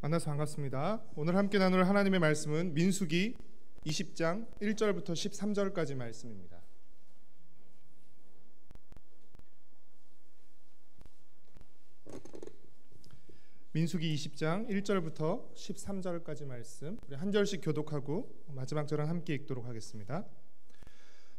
만나서 반갑습니다. 오늘 함께 나눌 하나님의 말씀은 민수기 20장 1절부터 13절까지 말씀입니다. 민수기 20장 1절부터 13절까지 말씀, 우리 한 절씩 교독하고 마지막 절은 함께 읽도록 하겠습니다.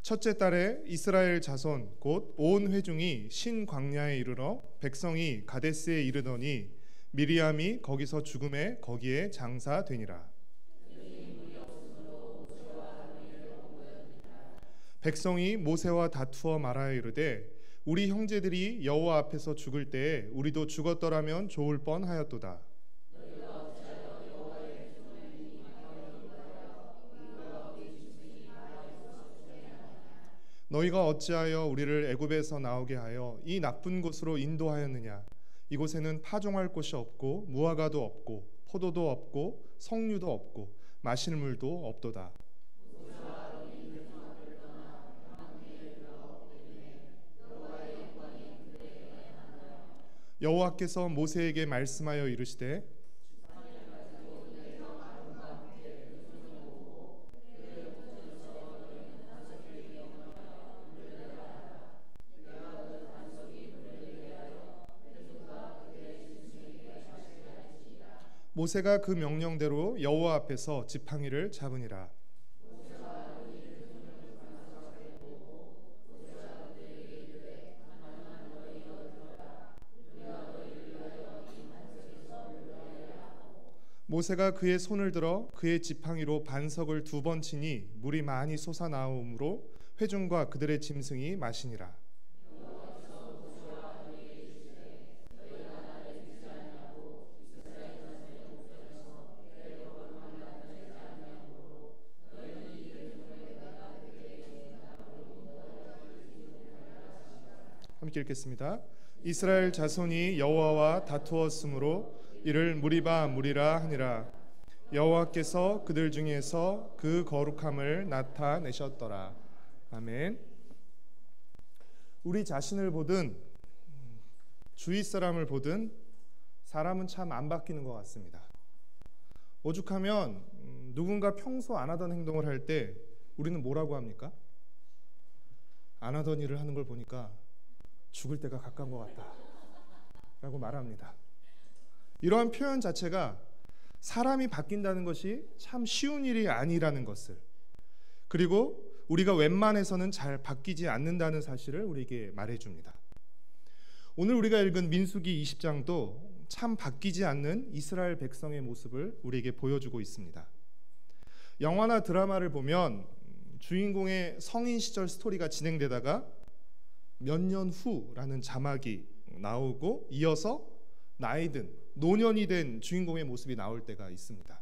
첫째 달에 이스라엘 자손 곧 온 회중이 신 광야에 이르러 백성이 가데스에 이르더니 미리암이 거기서 죽음에 거기에 장사되니라. 백성이 모세와 다투어 말하여 이르되 우리 형제들이 여호와 앞에서 죽을 때에 우리도 죽었더라면 좋을 뻔하였도다. 너희가 어찌하여 우리를 애굽에서 나오게 하여 이 나쁜 곳으로 인도하였느냐? 이곳에는 파종할 곳이 없고 무화과도 없고 포도도 없고 석류도 없고 마실 물도 없도다. 여호와께서 모세에게 말씀하여 이르시되 모세가 그 명령대로 여호와 앞에서 지팡이를 잡으니라. 모세가 그의 손을 들어 그의 지팡이로 반석을 2번 치니 물이 많이 솟아나오므로 회중과 그들의 짐승이 마시니라. 함께 읽겠습니다. 이스라엘 자손이 여호와와 다투었으므로 이를 무리바 무리라 하니라. 여호와께서 그들 중에서 그 거룩함을 나타내셨더라. 아멘. 우리 자신을 보든 주위 사람을 보든 사람은 참 안 바뀌는 것 같습니다. 오죽하면 누군가 평소 안 하던 행동을 할 때 우리는 뭐라고 합니까? 안 하던 일을 하는 걸 보니까 죽을 때가 가까운 것 같다 라고 말합니다. 이러한 표현 자체가 사람이 바뀐다는 것이 참 쉬운 일이 아니라는 것을, 그리고 우리가 웬만해서는 잘 바뀌지 않는다는 사실을 우리에게 말해줍니다. 오늘 우리가 읽은 민수기 20장도 참 바뀌지 않는 이스라엘 백성의 모습을 우리에게 보여주고 있습니다. 영화나 드라마를 보면 주인공의 성인 시절 스토리가 진행되다가 몇 년 후라는 자막이 나오고 이어서 나이 든 노년이 된 주인공의 모습이 나올 때가 있습니다.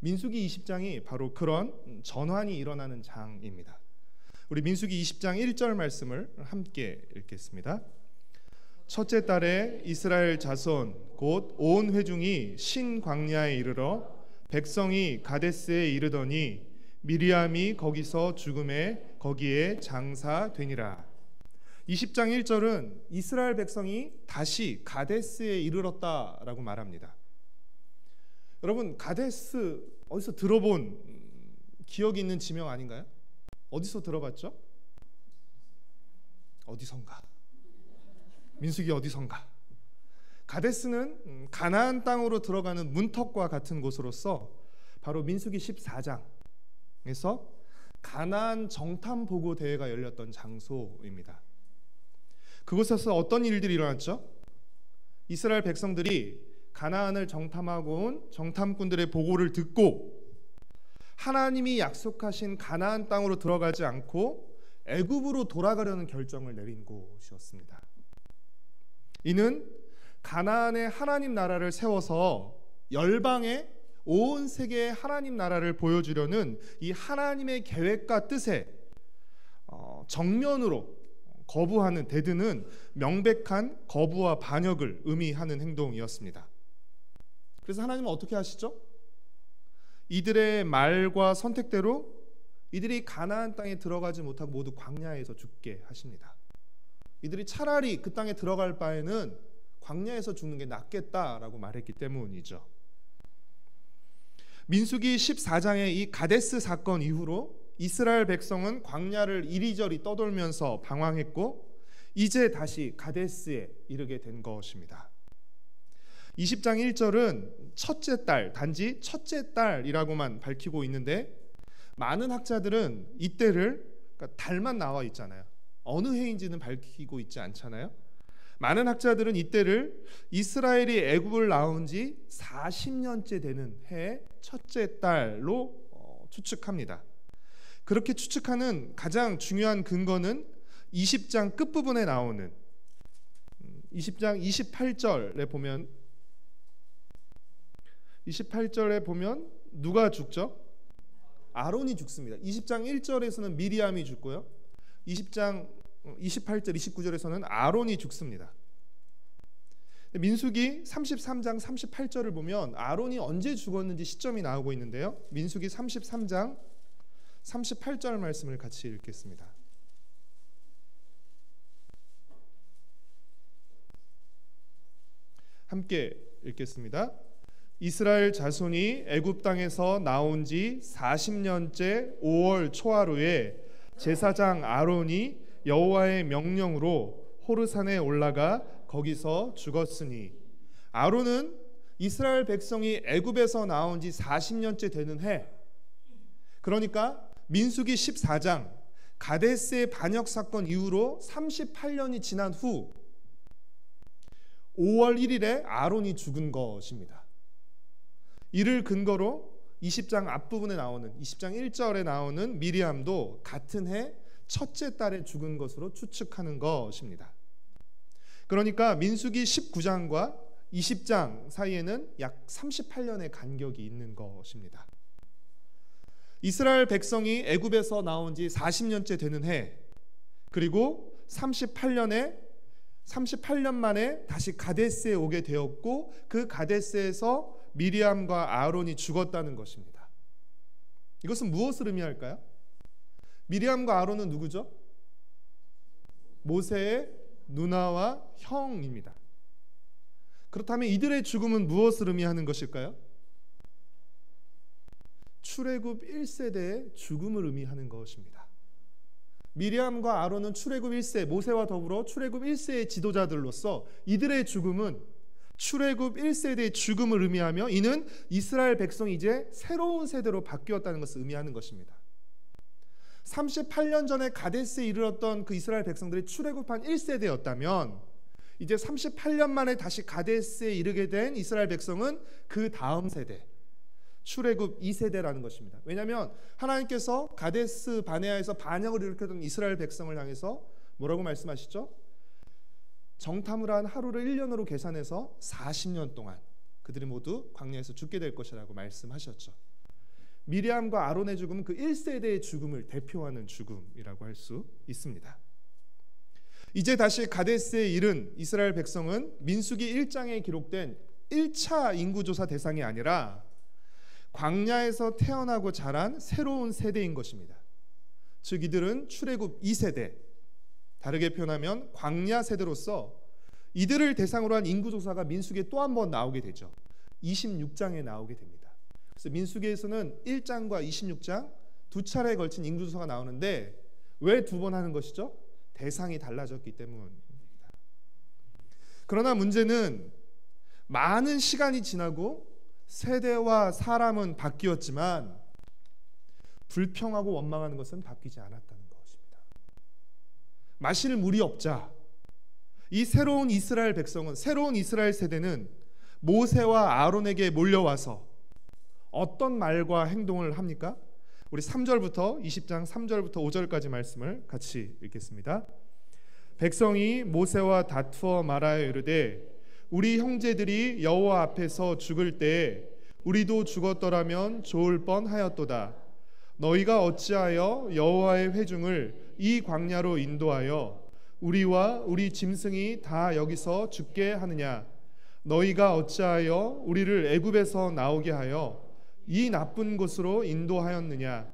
민수기 20장이 바로 그런 전환이 일어나는 장입니다. 우리 민수기 20장 1절 말씀을 함께 읽겠습니다. 첫째 달에 이스라엘 자손 곧 온 회중이 신 광야에 이르러 백성이 가데스에 이르더니 미리암이 거기서 죽음에 거기에 장사되니라. 20장 1절은 이스라엘 백성이 다시 가데스에 이르렀다라고 말합니다. 여러분, 가데스 어디서 들어본 기억이 있는 지명 아닌가요? 어디서 들어봤죠? 어디선가? 민수기 어디선가? 가데스는 가나안 땅으로 들어가는 문턱과 같은 곳으로서 바로 민수기 14장에서 가나안 정탐 보고 대회가 열렸던 장소입니다. 그곳에서 어떤 일들이 일어났죠? 이스라엘 백성들이 가나안을 정탐하고 온 정탐꾼들의 보고를 듣고 하나님이 약속하신 가나안 땅으로 들어가지 않고 애굽으로 돌아가려는 결정을 내린 곳이었습니다. 이는 가나안의 하나님 나라를 세워서 열방에 온 세계의 하나님 나라를 보여주려는 이 하나님의 계획과 뜻에 정면으로 거부하는, 대드는 명백한 거부와 반역을 의미하는 행동이었습니다. 그래서 하나님은 어떻게 하시죠? 이들의 말과 선택대로 이들이 가나안 땅에 들어가지 못하고 모두 광야에서 죽게 하십니다. 이들이 차라리 그 땅에 들어갈 바에는 광야에서 죽는 게 낫겠다라고 말했기 때문이죠. 민수기 14장의 이 가데스 사건 이후로 이스라엘 백성은 광야를 이리저리 떠돌면서 방황했고 이제 다시 가데스에 이르게 된 것입니다. 20장 1절은 첫째 딸, 단지 첫째 딸이라고만 밝히고 있는데 많은 학자들은 이때를, 그러니까 달만 나와 있잖아요. 어느 해인지는 밝히고 있지 않잖아요. 많은 학자들은 이때를 이스라엘이 애굽을 나온 지 40년째 되는 해의 첫째 달로 추측합니다. 그렇게 추측하는 가장 중요한 근거는 20장 끝부분에 나오는 20장 28절에 보면 누가 죽죠? 아론이 죽습니다. 20장 1절에서는 미리암이 죽고요. 20장 28절 29절에서는 아론이 죽습니다. 민수기 33장 38절을 보면 아론이 언제 죽었는지 시점이 나오고 있는데요. 민수기 33장 38절 말씀을 같이 읽겠습니다. 함께 읽겠습니다. 이스라엘 자손이 애굽 땅에서 나온 지 40년째 5월 초하루에 제사장 아론이 여호와의 명령으로 호르산에 올라가 거기서 죽었으니, 아론은 이스라엘 백성이 애굽에서 나온 지 40년째 되는 해, 그러니까 민수기 14장 가데스의 반역 사건 이후로 38년이 지난 후 5월 1일에 아론이 죽은 것입니다. 이를 근거로 20장 앞부분에 나오는 20장 1절에 나오는 미리암도 같은 해 첫째 딸에 죽은 것으로 추측하는 것입니다. 그러니까 민수기 19장과 20장 사이에는 약 38년의 간격이 있는 것입니다. 이스라엘 백성이 애굽에서 나온 지 40년째 되는 해, 그리고 38년 만에 다시 가데스에 오게 되었고 그 가데스에서 미리암과 아론이 죽었다는 것입니다. 이것은 무엇을 의미할까요? 미리암과 아론은 누구죠? 모세의 누나와 형입니다. 그렇다면 이들의 죽음은 무엇을 의미하는 것일까요? 출애굽 1세대의 죽음을 의미하는 것입니다. 미리암과 아론은 출애굽 1세, 모세와 더불어 출애굽 1세의 지도자들로서 이들의 죽음은 출애굽 1세대의 죽음을 의미하며 이는 이스라엘 백성이 이제 새로운 세대로 바뀌었다는 것을 의미하는 것입니다. 38년 전에 가데스에 이르렀던 그 이스라엘 백성들이 출애굽한 1세대였다면 이제 38년 만에 다시 가데스에 이르게 된 이스라엘 백성은 그 다음 세대, 출애굽 2세대라는 것입니다. 왜냐하면 하나님께서 가데스 바네아에서 반역을 일으켰던 이스라엘 백성을 향해서 뭐라고 말씀하시죠? 정탐을 한 하루를 1년으로 계산해서 40년 동안 그들이 모두 광야에서 죽게 될 것이라고 말씀하셨죠. 미리암과 아론의 죽음은 그 1세대의 죽음을 대표하는 죽음이라고 할 수 있습니다. 이제 다시 가데스에 이른 이스라엘 백성은 민수기 1장에 기록된 1차 인구조사 대상이 아니라 광야에서 태어나고 자란 새로운 세대인 것입니다. 즉 이들은 출애굽 2세대, 다르게 표현하면 광야 세대로서 이들을 대상으로 한 인구조사가 민수기에 또 한 번 나오게 되죠. 26장에 나오게 됩니다. 그래서 민수기에서는 1장과 26장 두 차례에 걸친 인구조사가 나오는데 왜 두 번 하는 것이죠? 대상이 달라졌기 때문입니다. 그러나 문제는 많은 시간이 지나고 세대와 사람은 바뀌었지만 불평하고 원망하는 것은 바뀌지 않았다는 것입니다. 마실 물이 없자 이 새로운 이스라엘 백성은, 새로운 이스라엘 세대는 모세와 아론에게 몰려와서 어떤 말과 행동을 합니까? 우리 3절부터 20장 3절부터 5절까지 말씀을 같이 읽겠습니다. 백성이 모세와 다투어 말하여 이르되 우리 형제들이 여호와 앞에서 죽을 때에 우리도 죽었더라면 좋을 뻔하였도다. 너희가 어찌하여 여호와의 회중을 이 광야로 인도하여 우리와 우리 짐승이 다 여기서 죽게 하느냐? 너희가 어찌하여 우리를 애굽에서 나오게 하여 이 나쁜 곳으로 인도하였느냐?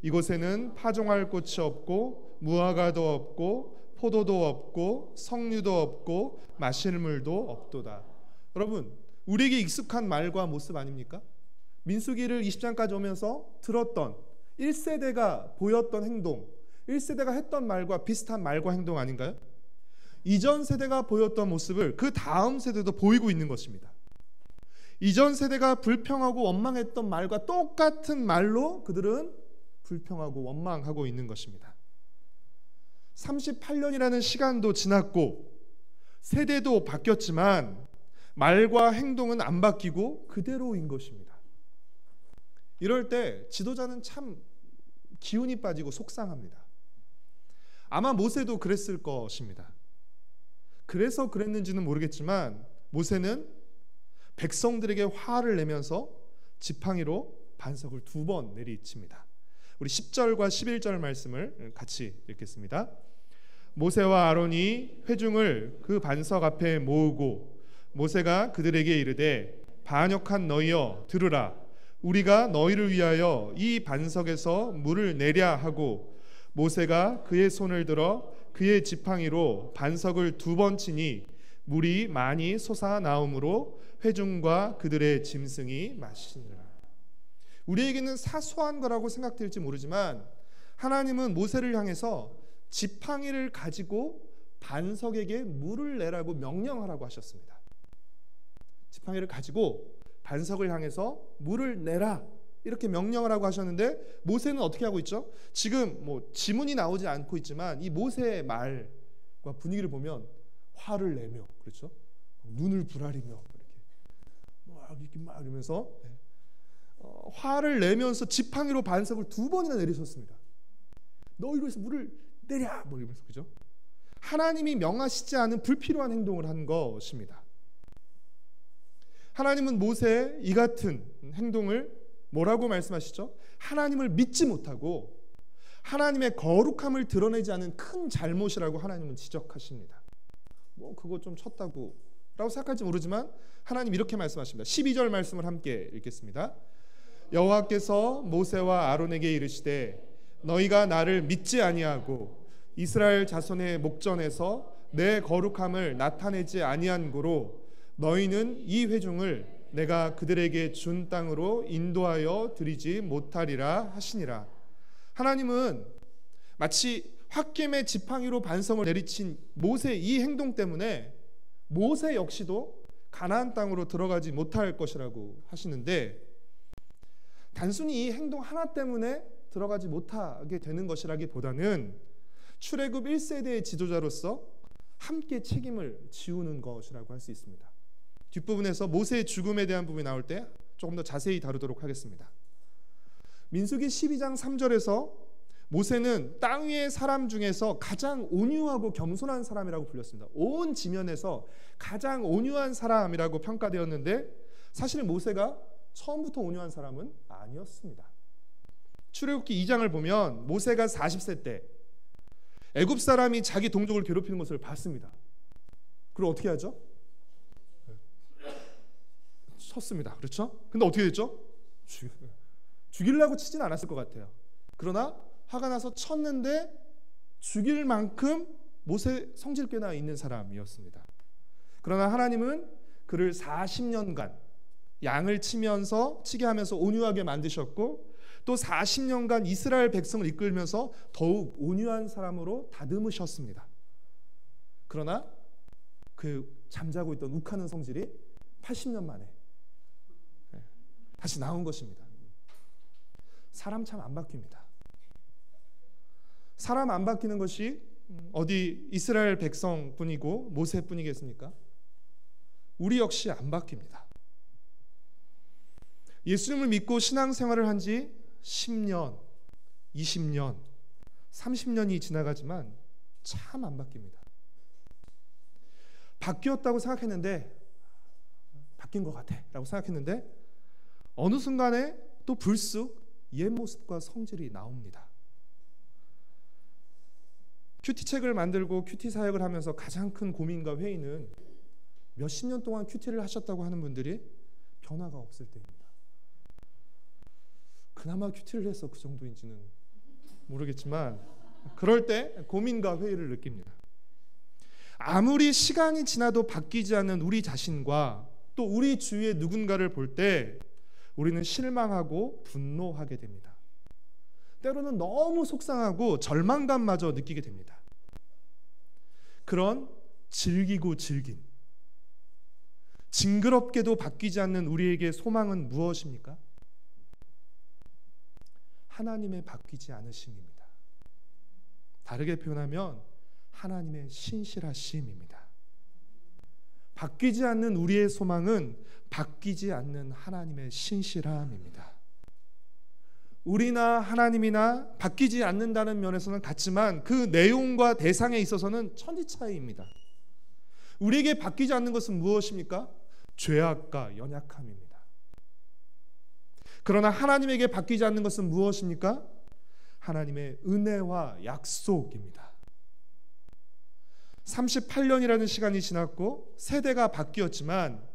이곳에는 파종할 곳이 없고 무화과도 없고 포도도 없고 석류도 없고 마실 물도 없도다. 여러분, 우리에게 익숙한 말과 모습 아닙니까? 민수기를 20장까지 오면서 들었던 1세대가 보였던 행동, 1세대가 했던 말과 비슷한 말과 행동 아닌가요? 이전 세대가 보였던 모습을 그 다음 세대도 보이고 있는 것입니다. 이전 세대가 불평하고 원망했던 말과 똑같은 말로 그들은 불평하고 원망하고 있는 것입니다. 38년이라는 시간도 지났고 세대도 바뀌었지만 말과 행동은 안 바뀌고 그대로인 것입니다. 이럴 때 지도자는 참 기운이 빠지고 속상합니다. 아마 모세도 그랬을 것입니다. 그래서 그랬는지는 모르겠지만 모세는 백성들에게 화를 내면서 지팡이로 반석을 2번 내리칩니다. 우리 10절과 11절 말씀을 같이 읽겠습니다. 모세와 아론이 회중을 그 반석 앞에 모으고 모세가 그들에게 이르되 반역한 너희여 들으라. 우리가 너희를 위하여 이 반석에서 물을 내랴 하고 모세가 그의 손을 들어 그의 지팡이로 반석을 2번 치니 물이 많이 솟아나오므로 회중과 그들의 짐승이 마시니라. 우리에게는 사소한 거라고 생각될지 모르지만 하나님은 모세를 향해서 지팡이를 가지고 반석에게 물을 내라고 명령하라고 하셨습니다. 지팡이를 가지고 반석을 향해서 물을 내라 이렇게 명령을 하고 하셨는데 모세는 어떻게 하고 있죠? 지금 지문이 나오지 않고 있지만 이 모세의 말과 분위기를 보면 화를 내며, 그렇죠? 눈을 부라리며 이렇게 막 이러면서 화를 내면서 지팡이로 반석을 2번이나 내리셨습니다. 너희로 해서 물을 내랴 이러면서, 그죠? 하나님이 명하시지 않은 불필요한 행동을 한 것입니다. 하나님은 모세의 이 같은 행동을 뭐라고 말씀하시죠? 하나님을 믿지 못하고 하나님의 거룩함을 드러내지 않은 큰 잘못이라고 하나님은 지적하십니다. 그거 좀 쳤다고 라고 생각할지 모르지만 하나님 이렇게 말씀하십니다. 12절 말씀을 함께 읽겠습니다. 여호와께서 모세와 아론에게 이르시되 너희가 나를 믿지 아니하고 이스라엘 자손의 목전에서 내 거룩함을 나타내지 아니한 고로 너희는 이 회중을 내가 그들에게 준 땅으로 인도하여 드리지 못하리라 하시니라. 하나님은 마치 홧김에 지팡이로 반석을 내리친 모세의 이 행동 때문에 모세 역시도 가나안 땅으로 들어가지 못할 것이라고 하시는데, 단순히 이 행동 하나 때문에 들어가지 못하게 되는 것이라기보다는 출애굽 1세대의 지도자로서 함께 책임을 지우는 것이라고 할 수 있습니다. 뒷부분에서 모세의 죽음에 대한 부분이 나올 때 조금 더 자세히 다루도록 하겠습니다. 민수기 12장 3절에서 모세는 땅 위의 사람 중에서 가장 온유하고 겸손한 사람이라고 불렸습니다. 온 지면에서 가장 온유한 사람이라고 평가되었는데 사실 모세가 처음부터 온유한 사람은 아니었습니다. 출애굽기 2장을 보면 모세가 40세 때 애굽 사람이 자기 동족을 괴롭히는 것을 봤습니다. 그리고 어떻게 하죠? 쳤습니다. 그렇죠? 근데 어떻게 됐죠? 죽이려고 치진 않았을 것 같아요. 그러나 화가 나서 쳤는데 죽일 만큼 모세 성질 꽤나 있는 사람이었습니다. 그러나 하나님은 그를 40년간 양을 치게 하면서 온유하게 만드셨고 또 40년간 이스라엘 백성을 이끌면서 더욱 온유한 사람으로 다듬으셨습니다. 그러나 그 잠자고 있던 욱하는 성질이 80년 만에 다시 나온 것입니다. 사람 참 안 바뀝니다. 사람 안 바뀌는 것이 어디 이스라엘 백성뿐이고 모세뿐이겠습니까? 우리 역시 안 바뀝니다. 예수님을 믿고 신앙생활을 한 지 10년, 20년, 30년이 지나가지만 참 안 바뀝니다. 바뀌었다고 생각했는데 바뀐 것 같아 라고 생각했는데 어느 순간에 또 불쑥 옛 모습과 성질이 나옵니다. 큐티책을 만들고 큐티 사역을 하면서 가장 큰 고민과 회의는 몇십 년 동안 큐티를 하셨다고 하는 분들이 변화가 없을 때입니다. 그나마 큐티를 해서 그 정도인지는 모르겠지만 그럴 때 고민과 회의를 느낍니다. 아무리 시간이 지나도 바뀌지 않는 우리 자신과 또 우리 주위의 누군가를 볼 때 우리는 실망하고 분노하게 됩니다. 때로는 너무 속상하고 절망감마저 느끼게 됩니다. 그런 질기고 질긴, 징그럽게도 바뀌지 않는 우리에게 소망은 무엇입니까? 하나님의 바뀌지 않으심입니다. 다르게 표현하면 하나님의 신실하심입니다. 바뀌지 않는 우리의 소망은 바뀌지 않는 하나님의 신실함입니다. 우리나 하나님이나 바뀌지 않는다는 면에서는 같지만 그 내용과 대상에 있어서는 천지 차이입니다. 우리에게 바뀌지 않는 것은 무엇입니까? 죄악과 연약함입니다. 그러나 하나님에게 바뀌지 않는 것은 무엇입니까? 하나님의 은혜와 약속입니다. 38년이라는 시간이 지났고 세대가 바뀌었지만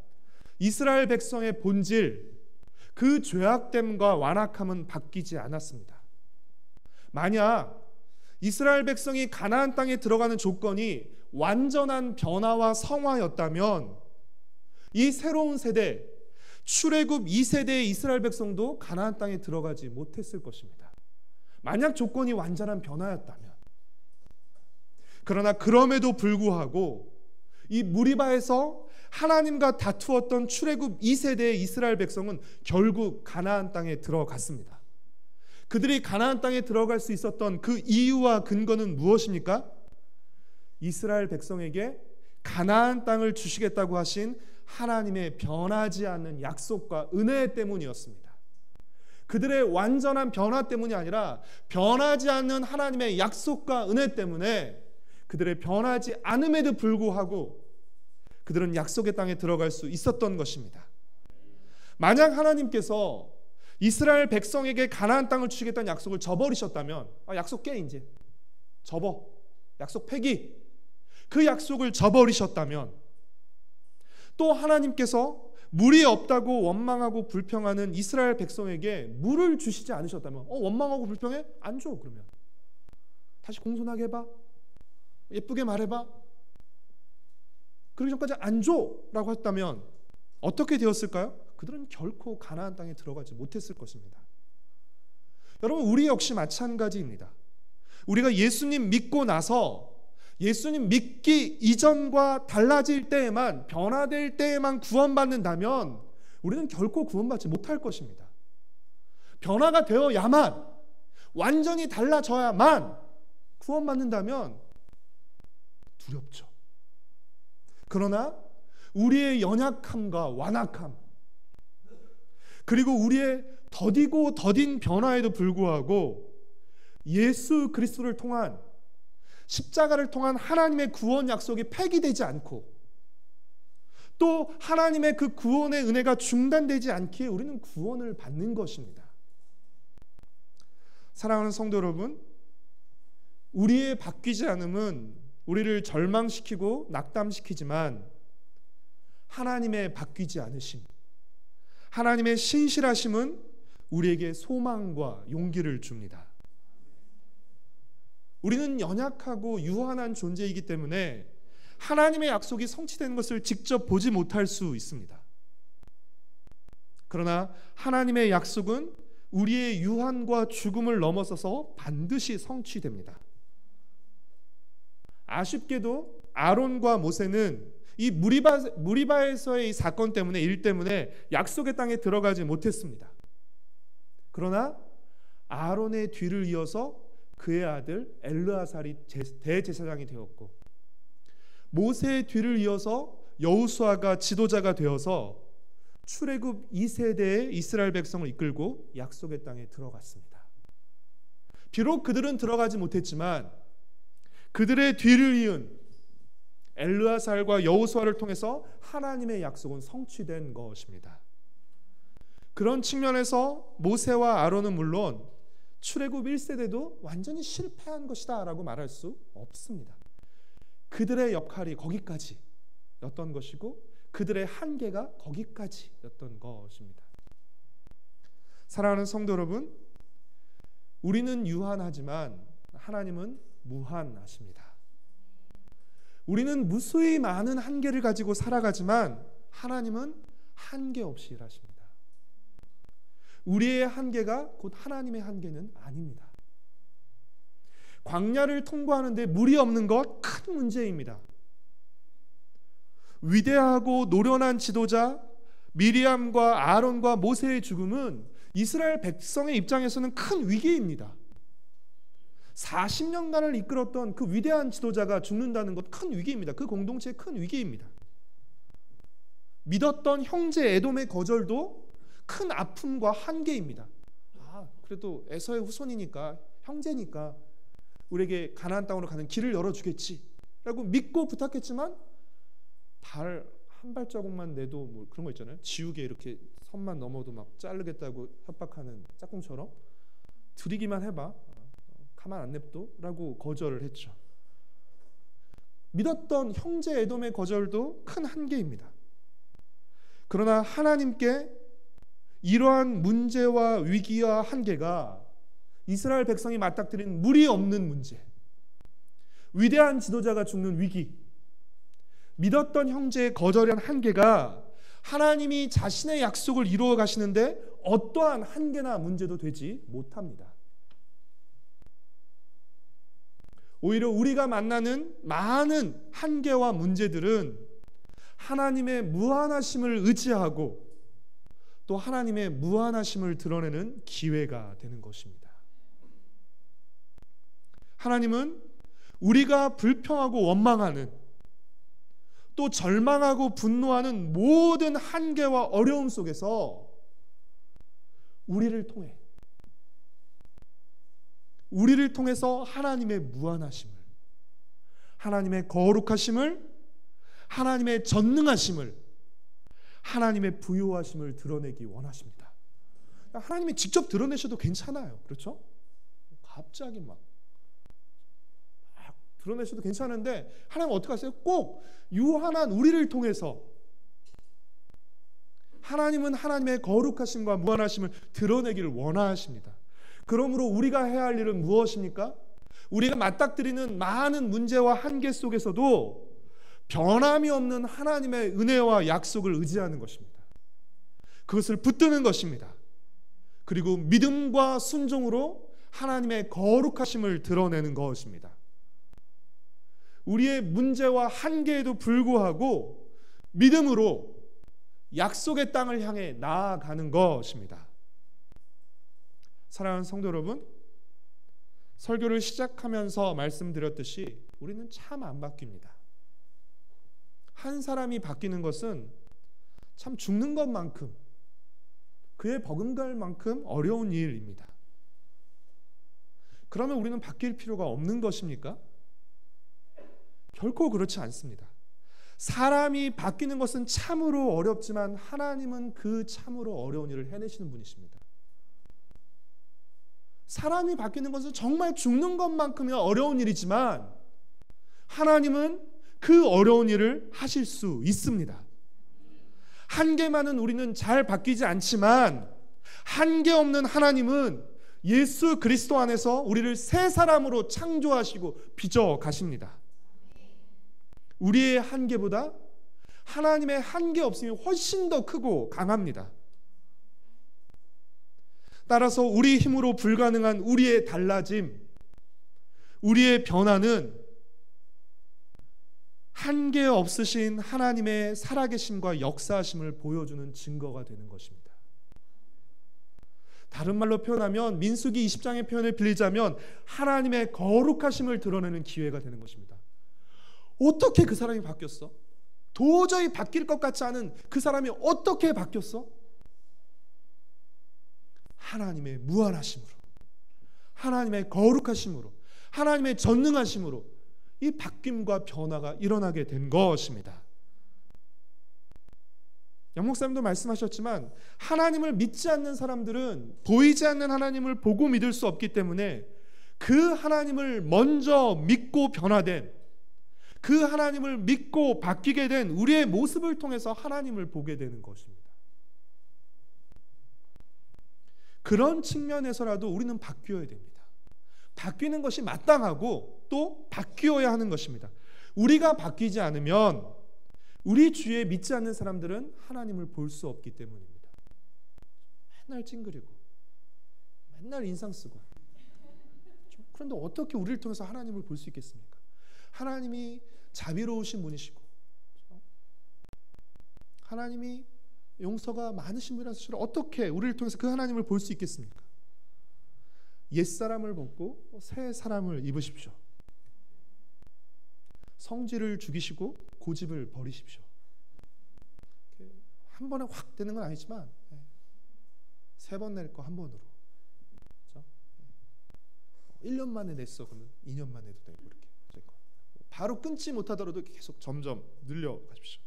이스라엘 백성의 본질, 그 죄악됨과 완악함은 바뀌지 않았습니다. 만약 이스라엘 백성이 가나안 땅에 들어가는 조건이 완전한 변화와 성화였다면 이 새로운 세대, 출애굽 2세대의 이스라엘 백성도 가나안 땅에 들어가지 못했을 것입니다. 만약 조건이 완전한 변화였다면. 그러나 그럼에도 불구하고 이 무리바에서 하나님과 다투었던 출애굽 2세대의 이스라엘 백성은 결국 가나안 땅에 들어갔습니다. 그들이 가나안 땅에 들어갈 수 있었던 그 이유와 근거는 무엇입니까? 이스라엘 백성에게 가나안 땅을 주시겠다고 하신 하나님의 변하지 않는 약속과 은혜 때문이었습니다. 그들의 완전한 변화 때문이 아니라 변하지 않는 하나님의 약속과 은혜 때문에 그들의 변하지 않음에도 불구하고 그들은 약속의 땅에 들어갈 수 있었던 것입니다. 만약 하나님께서 이스라엘 백성에게 가나안 땅을 주시겠다는 약속을 저버리셨다면, 약속 깨 이제 접어, 약속 폐기, 그 약속을 저버리셨다면, 또 하나님께서 물이 없다고 원망하고 불평하는 이스라엘 백성에게 물을 주시지 않으셨다면, 원망하고 불평해? 안 줘. 그러면 다시 공손하게 해봐, 예쁘게 말해봐, 그러기 전까지 안 줘라고 했다면 어떻게 되었을까요? 그들은 결코 가나안 땅에 들어가지 못했을 것입니다. 여러분, 우리 역시 마찬가지입니다. 우리가 예수님 믿고 나서 예수님 믿기 이전과 달라질 때에만, 변화될 때에만 구원받는다면 우리는 결코 구원받지 못할 것입니다. 변화가 되어야만, 완전히 달라져야만 구원받는다면 두렵죠. 그러나 우리의 연약함과 완악함, 그리고 우리의 더디고 더딘 변화에도 불구하고 예수 그리스도를 통한, 십자가를 통한 하나님의 구원 약속이 폐기되지 않고 또 하나님의 그 구원의 은혜가 중단되지 않기에 우리는 구원을 받는 것입니다. 사랑하는 성도 여러분, 우리의 바뀌지 않음은 우리를 절망시키고 낙담시키지만 하나님의 바뀌지 않으심, 하나님의 신실하심은 우리에게 소망과 용기를 줍니다. 우리는 연약하고 유한한 존재이기 때문에 하나님의 약속이 성취되는 것을 직접 보지 못할 수 있습니다. 그러나 하나님의 약속은 우리의 유한과 죽음을 넘어서서 반드시 성취됩니다. 아쉽게도 아론과 모세는 이 무리바에서의 이 사건 때문에, 일 때문에 약속의 땅에 들어가지 못했습니다. 그러나 아론의 뒤를 이어서 그의 아들 엘르아살이 대제사장이 되었고, 모세의 뒤를 이어서 여호수아가 지도자가 되어서 출애굽 2세대의 이스라엘 백성을 이끌고 약속의 땅에 들어갔습니다. 비록 그들은 들어가지 못했지만 그들의 뒤를 이은 엘르아살과 여호수아를 통해서 하나님의 약속은 성취된 것입니다. 그런 측면에서 모세와 아론은 물론 출애굽 1세대도 완전히 실패한 것이다 라고 말할 수 없습니다. 그들의 역할이 거기까지였던 것이고 그들의 한계가 거기까지였던 것입니다. 사랑하는 성도 여러분, 우리는 유한하지만 하나님은 무한하십니다. 우리는 무수히 많은 한계를 가지고 살아가지만 하나님은 한계 없이 일하십니다. 우리의 한계가 곧 하나님의 한계는 아닙니다. 광야를 통과하는데 물이 없는 것 큰 문제입니다. 위대하고 노련한 지도자 미리암과 아론과 모세의 죽음은 이스라엘 백성의 입장에서는 큰 위기입니다. 40년간을 이끌었던 그 위대한 지도자가 죽는다는 것 큰 위기입니다. 그 공동체의 큰 위기입니다. 믿었던 형제 에돔의 거절도 큰 아픔과 한계입니다. 그래도 에서의 후손이니까, 형제니까 우리에게 가나안 땅으로 가는 길을 열어주겠지 라고 믿고 부탁했지만 발 한 발자국만 내도 뭐 그런 거 있잖아요. 지우개 이렇게 선만 넘어도 막 자르겠다고 협박하는 짝꿍처럼 드리기만 해봐, 가만 안 냅둬 라고 거절을 했죠. 믿었던 형제 에돔의 거절도 큰 한계입니다. 그러나 하나님께 이러한 문제와 위기와 한계가 이스라엘 백성이 맞닥뜨린 물이 없는 문제, 위대한 지도자가 죽는 위기, 믿었던 형제의 거절한 한계가 하나님이 자신의 약속을 이루어 가시는데 어떠한 한계나 문제도 되지 못합니다. 오히려 우리가 만나는 많은 한계와 문제들은 하나님의 무한하심을 의지하고 또 하나님의 무한하심을 드러내는 기회가 되는 것입니다. 하나님은 우리가 불평하고 원망하는, 또 절망하고 분노하는 모든 한계와 어려움 속에서 우리를 통해서 하나님의 무한하심을, 하나님의 거룩하심을, 하나님의 전능하심을, 하나님의 부요하심을 드러내기 원하십니다. 하나님이 직접 드러내셔도 괜찮아요. 그렇죠? 갑자기 막 드러내셔도 괜찮은데 하나님은 어떻게 하세요? 꼭 유한한 우리를 통해서 하나님은 하나님의 거룩하심과 무한하심을 드러내기를 원하십니다. 그러므로 우리가 해야 할 일은 무엇입니까? 우리가 맞닥뜨리는 많은 문제와 한계 속에서도 변함이 없는 하나님의 은혜와 약속을 의지하는 것입니다. 그것을 붙드는 것입니다. 그리고 믿음과 순종으로 하나님의 거룩하심을 드러내는 것입니다. 우리의 문제와 한계에도 불구하고 믿음으로 약속의 땅을 향해 나아가는 것입니다. 사랑하는 성도 여러분, 설교를 시작하면서 말씀드렸듯이 우리는 참 안 바뀝니다. 한 사람이 바뀌는 것은 참 죽는 것만큼, 그의 버금갈 만큼 어려운 일입니다. 그러면 우리는 바뀔 필요가 없는 것입니까? 결코 그렇지 않습니다. 사람이 바뀌는 것은 참으로 어렵지만 하나님은 그 참으로 어려운 일을 해내시는 분이십니다. 사람이 바뀌는 것은 정말 죽는 것만큼이나 어려운 일이지만 하나님은 그 어려운 일을 하실 수 있습니다. 한계 많은 우리는 잘 바뀌지 않지만 한계 없는 하나님은 예수 그리스도 안에서 우리를 새 사람으로 창조하시고 빚어 가십니다. 우리의 한계보다 하나님의 한계 없음이 훨씬 더 크고 강합니다. 따라서 우리 힘으로 불가능한 우리의 달라짐, 우리의 변화는 한계 없으신 하나님의 살아계심과 역사하심을 보여주는 증거가 되는 것입니다. 다른 말로 표현하면 민수기 20장의 표현을 빌리자면 하나님의 거룩하심을 드러내는 기회가 되는 것입니다. 어떻게 그 사람이 바뀌었어? 도저히 바뀔 것 같지 않은 그 사람이 어떻게 바뀌었어? 하나님의 무한하심으로, 하나님의 거룩하심으로, 하나님의 전능하심으로 이 바뀜과 변화가 일어나게 된 것입니다. 양 목사님도 말씀하셨지만 하나님을 믿지 않는 사람들은 보이지 않는 하나님을 보고 믿을 수 없기 때문에 그 하나님을 먼저 믿고 변화된, 그 하나님을 믿고 바뀌게 된 우리의 모습을 통해서 하나님을 보게 되는 것입니다. 그런 측면에서라도 우리는 바뀌어야 됩니다. 바뀌는 것이 마땅하고 또 바뀌어야 하는 것입니다. 우리가 바뀌지 않으면 우리 주위에 믿지 않는 사람들은 하나님을 볼 수 없기 때문입니다. 맨날 찡그리고 맨날 인상 쓰고, 그런데 어떻게 우리를 통해서 하나님을 볼 수 있겠습니까? 하나님이 자비로우신 분이시고 하나님이 용서가 많으신 분이라는 사실을 어떻게 우리를 통해서 그 하나님을 볼 수 있겠습니까? 옛사람을 벗고 새 사람을 입으십시오. 성질을 죽이시고 고집을 버리십시오. 한 번에 확 되는 건 아니지만 3번 낼 거 한 번으로, 그렇죠? 1년 만에 냈어 그러면 2년 만에 해도 되고, 이렇게 바로 끊지 못하더라도 계속 점점 늘려가십시오.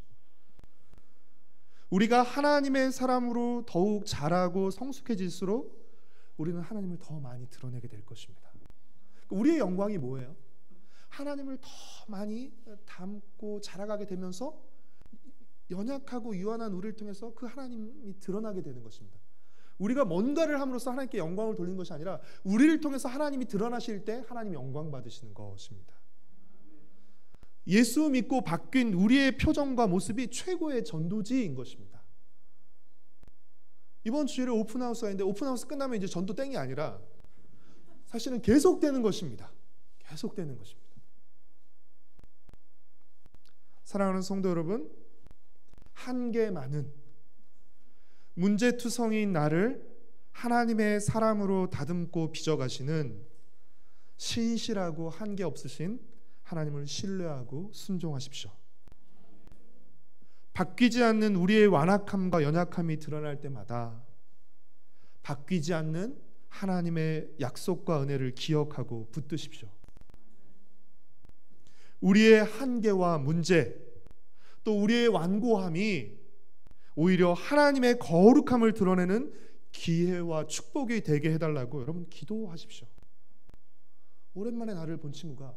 우리가 하나님의 사람으로 더욱 자라고 성숙해질수록 우리는 하나님을 더 많이 드러내게 될 것입니다. 우리의 영광이 뭐예요? 하나님을 더 많이 닮고 자라가게 되면서 연약하고 유한한 우리를 통해서 그 하나님이 드러나게 되는 것입니다. 우리가 뭔가를 함으로써 하나님께 영광을 돌리는 것이 아니라 우리를 통해서 하나님이 드러나실 때 하나님이 영광 받으시는 것입니다. 예수 믿고 바뀐 우리의 표정과 모습이 최고의 전도지인 것입니다. 이번 주일에 오픈하우스가 있는데 오픈하우스 끝나면 이제 전도 땡이 아니라 사실은 계속되는 것입니다. 계속되는 것입니다. 사랑하는 성도 여러분, 한계 많은 문제투성이인 나를 하나님의 사람으로 다듬고 빚어가시는 신실하고 한계 없으신 하나님을 신뢰하고 순종하십시오. 바뀌지 않는 우리의 완악함과 연약함이 드러날 때마다 바뀌지 않는 하나님의 약속과 은혜를 기억하고 붙드십시오. 우리의 한계와 문제, 또 우리의 완고함이 오히려 하나님의 거룩함을 드러내는 기회와 축복이 되게 해달라고 여러분 기도하십시오. 오랜만에 나를 본 친구가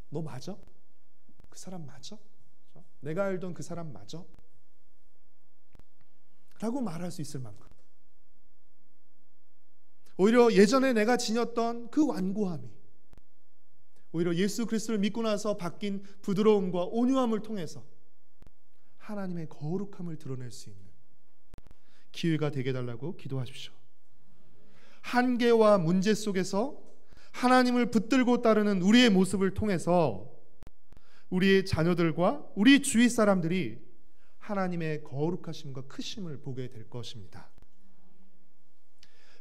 너 맞아? 그 사람 맞아? 내가 알던 그 사람 맞아? 라고 말할 수 있을 만큼 오히려 예전에 내가 지녔던 그 완고함이 오히려 예수 그리스도를 믿고 나서 바뀐 부드러움과 온유함을 통해서 하나님의 거룩함을 드러낼 수 있는 기회가 되게 해달라고 기도하십시오. 한계와 문제 속에서 하나님을 붙들고 따르는 우리의 모습을 통해서 우리의 자녀들과 우리 주위 사람들이 하나님의 거룩하심과 크심을 보게 될 것입니다.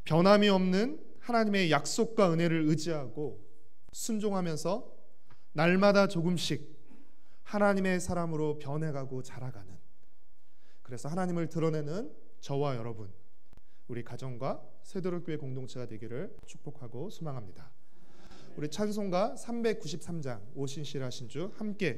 변함이 없는 하나님의 약속과 은혜를 의지하고 순종하면서 날마다 조금씩 하나님의 사람으로 변해가고 자라가는, 그래서 하나님을 드러내는 저와 여러분, 우리 가정과 세도록교회 공동체가 되기를 축복하고 소망합니다. 우리 찬송가 393장 오신실 하신 주 함께